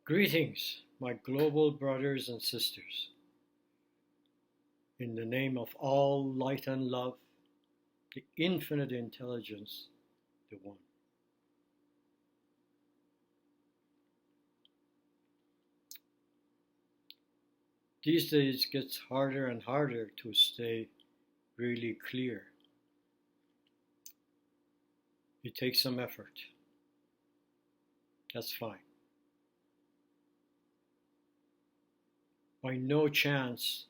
Greetings, my global brothers and sisters. In the name of all light and love, the infinite intelligence, the One. These days it gets harder and harder to stay really clear. It takes some effort. That's fine. By no chance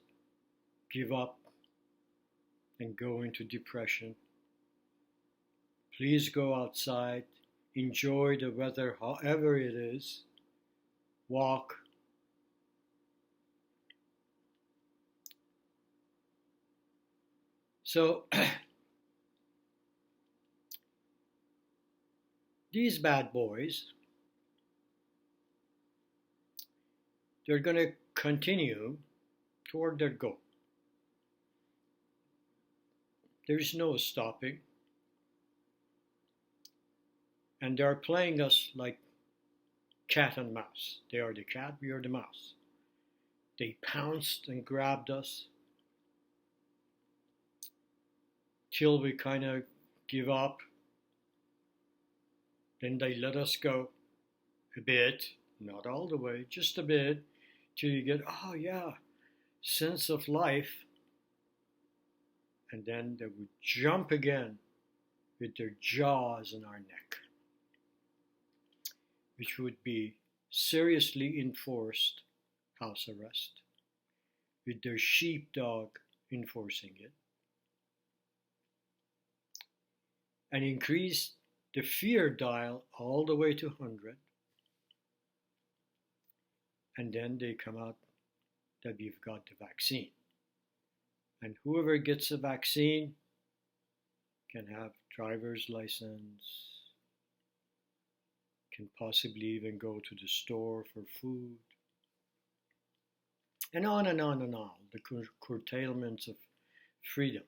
give up and go into depression. Please go outside, enjoy the weather however it is, walk. So these bad boys, they're going to continue toward their goal. There's no stopping. And they're playing us like cat and mouse. They are the cat, we are the mouse. They pounced and grabbed us till we kind of give up. Then they let us go a bit, not all the way, just a bit, till you get, oh yeah, sense of life. And then they would jump again with their jaws in our neck, which would be seriously enforced house arrest, with their sheepdog enforcing it, and increase the fear dial all the way to 100, and then they come out that we've got the vaccine. And whoever gets a vaccine can have driver's license, can possibly even go to the store for food, and on and on and on, the curtailments of freedom.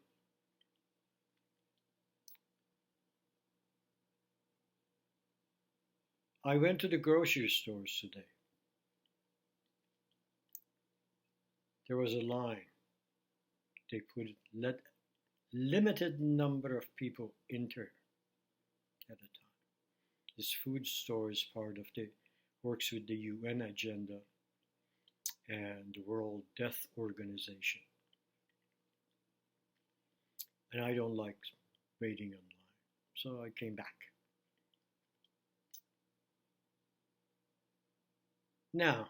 I went to the grocery stores today. There was a line. They let limited number of people enter at a time. This food store is part of works with the UN agenda and the World Health Organization. And I don't like waiting online, so I came back. Now,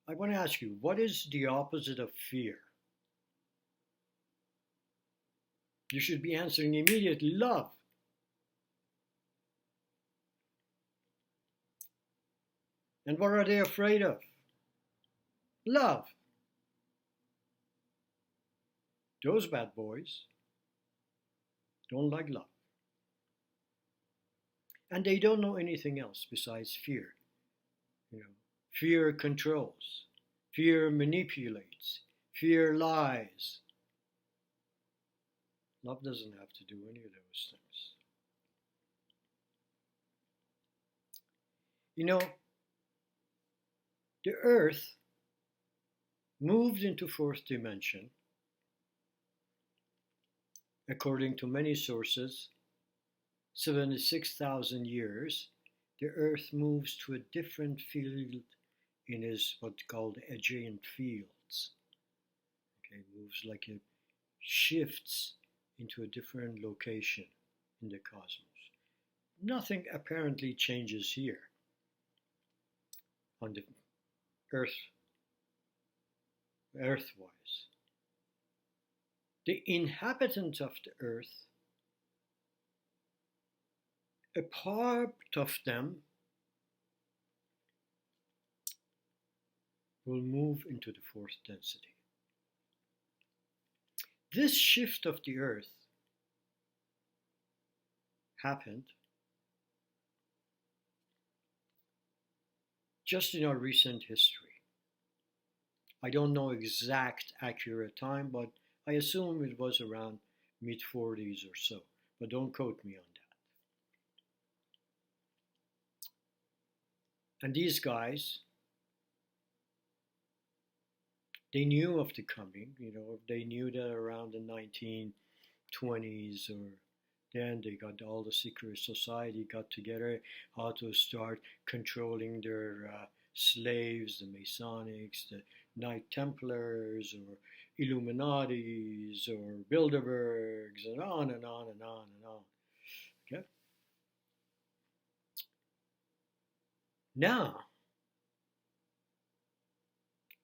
I want to ask you, what is the opposite of fear? You should be answering immediately, love. And what are they afraid of? Love. Those bad boys don't like love. And they don't know anything else besides fear. Fear controls, fear manipulates, fear lies. Love doesn't have to do any of those things. The earth moved into fourth dimension, according to many sources, 76,000 years. The earth moves to a different field in what's called Aegean fields. Okay, moves like it shifts into a different location in the cosmos. Nothing apparently changes here on the earthwise. The inhabitants of the earth, a part of them will move into the fourth density. This shift of the earth happened just in our recent history. I don't know exact accurate time, but I assume it was around mid-40s or so, but don't quote me on that. And these guys, they knew of the coming, they knew that around the 1920s or then they got all the secret society got together how to start controlling their slaves, the Masonics, the Knight Templars, or Illuminatis, or Bilderbergs, and on and on and on and on. Okay. Now,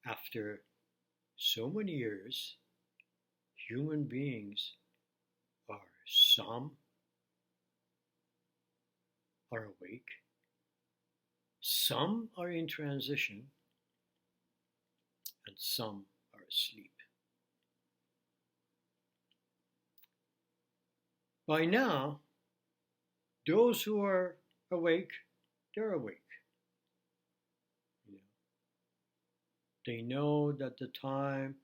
after so many years, human beings some are awake, some are in transition, and some are asleep. By now, those who are awake, they're awake. They know that the time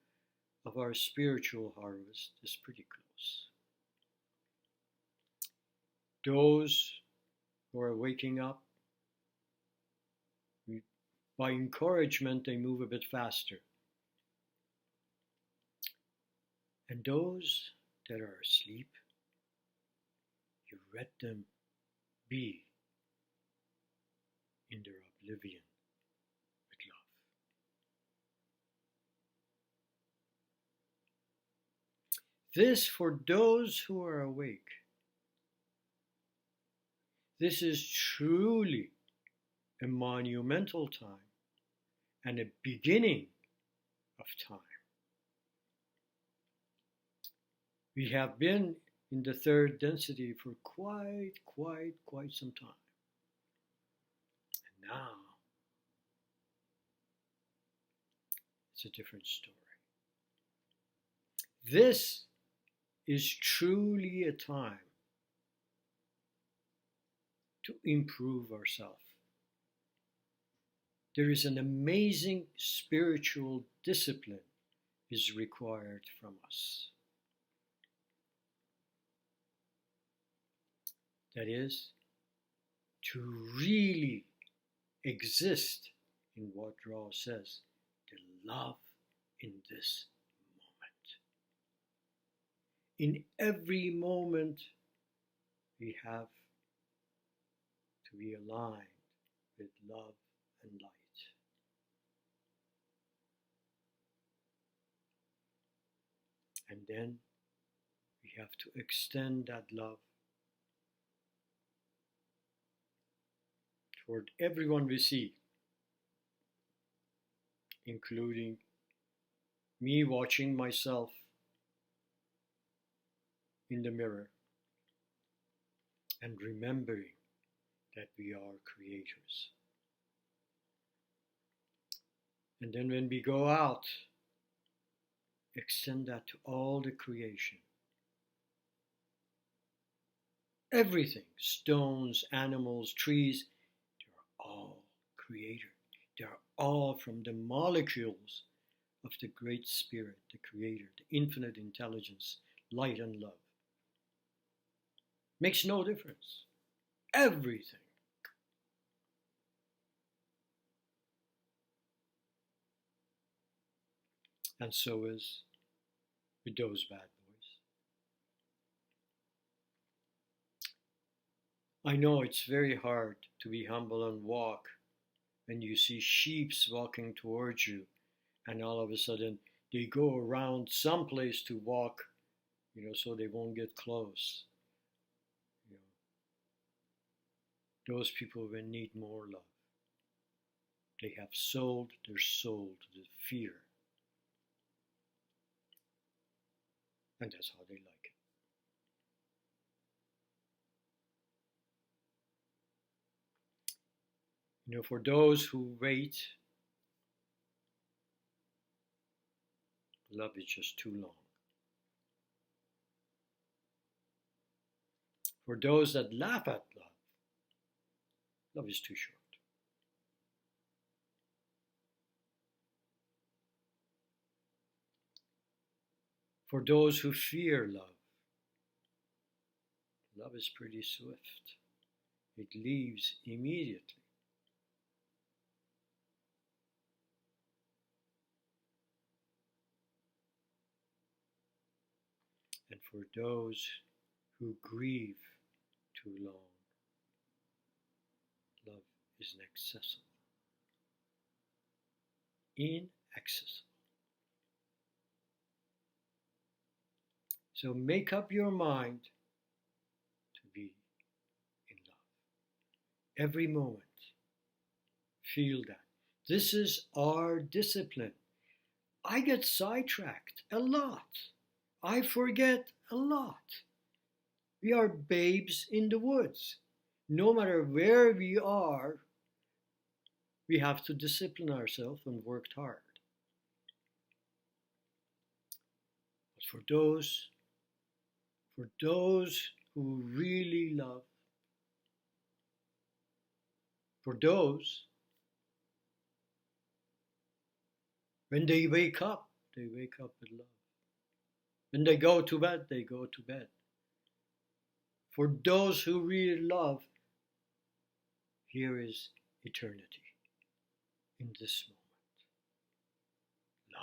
of our spiritual harvest is pretty close. Those who are waking up, by encouragement, they move a bit faster. And those that are asleep, you let them be in their oblivion with love. This, for those who are awake, this is truly a monumental time and a beginning of time. We have been in the third density for quite some time. And now, it's a different story. This is truly a time to improve ourselves. There is an amazing spiritual discipline is required from us. That is, to really exist in what Ra says, the love in this moment. In every moment, we have to be aligned with love and light. And then we have to extend that love toward everyone we see, including me watching myself in the mirror and remembering that we are creators. And then when we go out, extend that to all the creation. Everything, stones, animals, trees, they are all creator. They are all from the molecules of the great spirit, the creator, the infinite intelligence, light and love. Makes no difference. Everything. And so is with those bad boys. I know it's very hard to be humble and walk when you see sheeps walking towards you and all of a sudden they go around some place to walk, so they won't get close. Those people will need more love. They have sold their soul to the fear. And that's how they like it. For those who wait, love is just too long. For those that laugh at love, love is too short. For those who fear love, love is pretty swift. It leaves immediately. for those who grieve too long, love is inaccessible. Inaccessible. So make up your mind to be in love. Every moment, feel that. This is our discipline. I get sidetracked a lot. I forget a lot. We are babes in the woods. No matter where we are, we have to discipline ourselves and work hard. But for those who really love, for those, when they wake up with love. When they go to bed, they go to bed. For those who really love, here is eternity in this moment.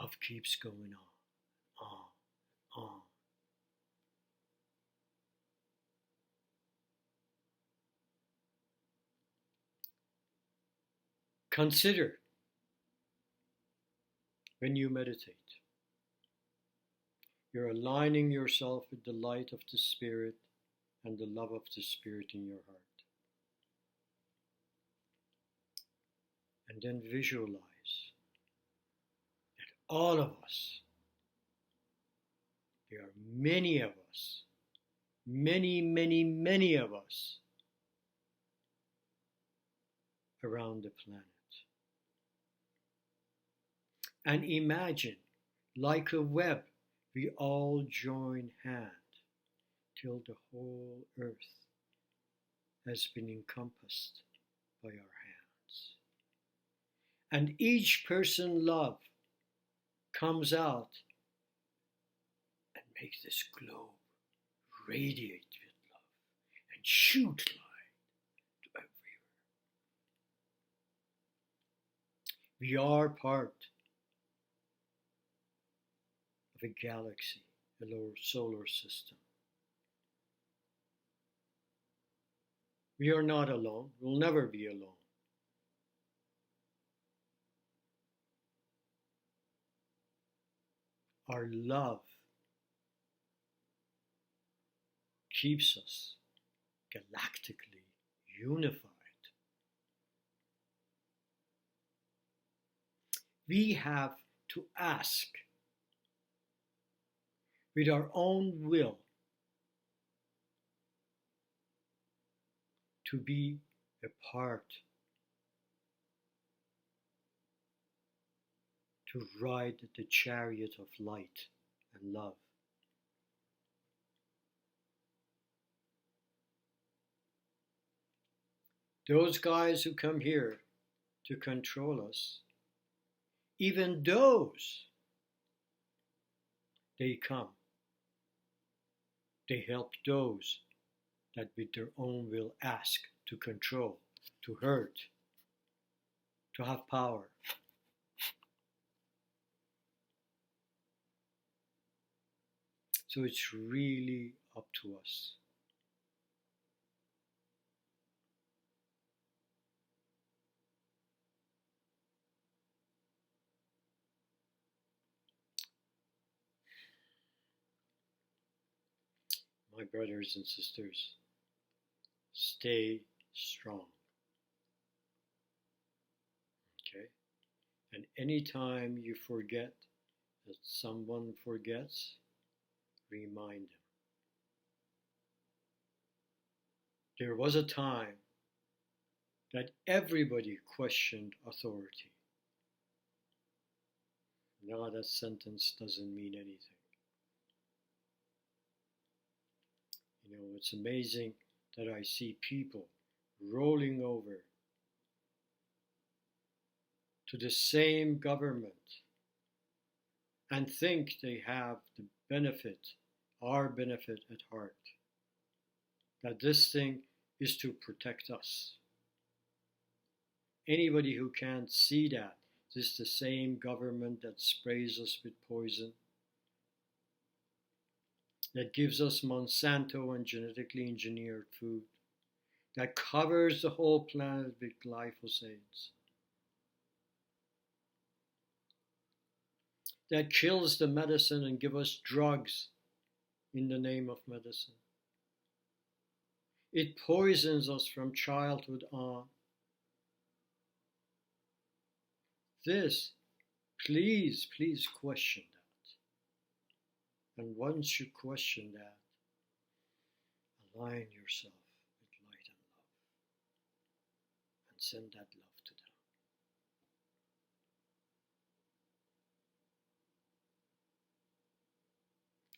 Love keeps going on. Consider when you meditate, you're aligning yourself with the light of the Spirit and the love of the Spirit in your heart. And then visualize that all of us, there are many of us, many of us around the planet. And imagine, like a web, we all join hand till the whole earth has been encompassed by our hands. And each person love comes out and makes this globe radiate with love and shoot light to everywhere. We are part of a galaxy, a solar system. We are not alone. We'll never be alone. Our love keeps us galactically unified. We have to ask with our own will to be a part, to ride the chariot of light and love. Those guys who come here to control us, even those, they come. They help those that with their own will ask to control, to hurt, to have power. So it's really up to us. My brothers and sisters, stay strong. Okay? And anytime you forget that someone forgets, remind them. There was a time that everybody questioned authority. Now that sentence doesn't mean anything. You know, it's amazing that I see people rolling over to the same government and think they have the benefit, our benefit at heart. That this thing is to protect us. Anybody who can't see that, this is the same government that sprays us with poison, that gives us Monsanto and genetically engineered food, that covers the whole planet with glyphosates, that kills the medicine and give us drugs in the name of medicine. It poisons us from childhood on. This, please question that. And once you question that, align yourself with light and love and send that love to them.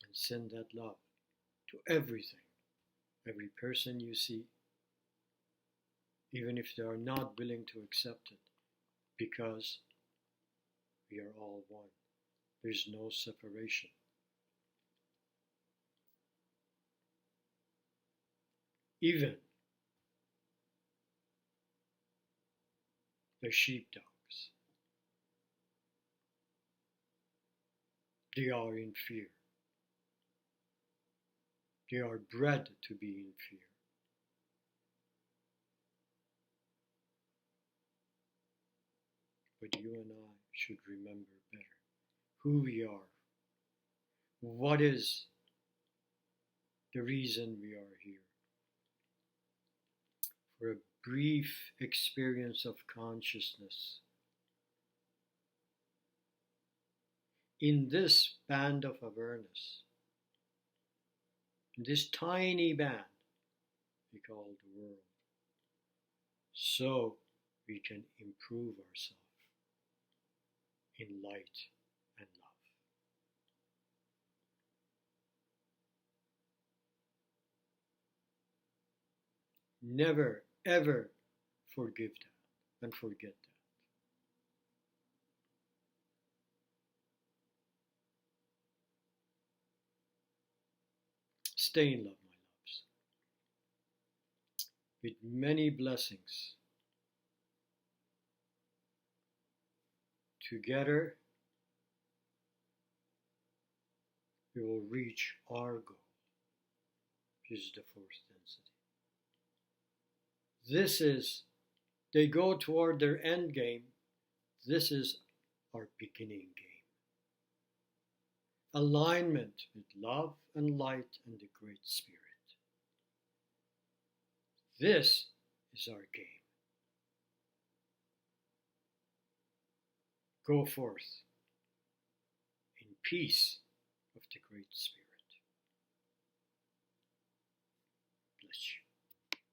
And send that love to everything, every person you see, even if they are not willing to accept it, because we are all one. There's no separation. Even the sheepdogs, they are in fear. They are bred to be in fear. But you and I should remember better who we are. What is the reason we are here? For a brief experience of consciousness. In this band of awareness, in this tiny band we call the world, so we can improve ourselves in light and love. Never, ever forgive that and forget that. Stay in love, my loves, with many blessings. Together, we will reach our goal, which is the fourth density. This is, they go toward their end game. This is our beginning game. Alignment with love and light and the Great Spirit. This is our game. Go forth in peace of the Great Spirit.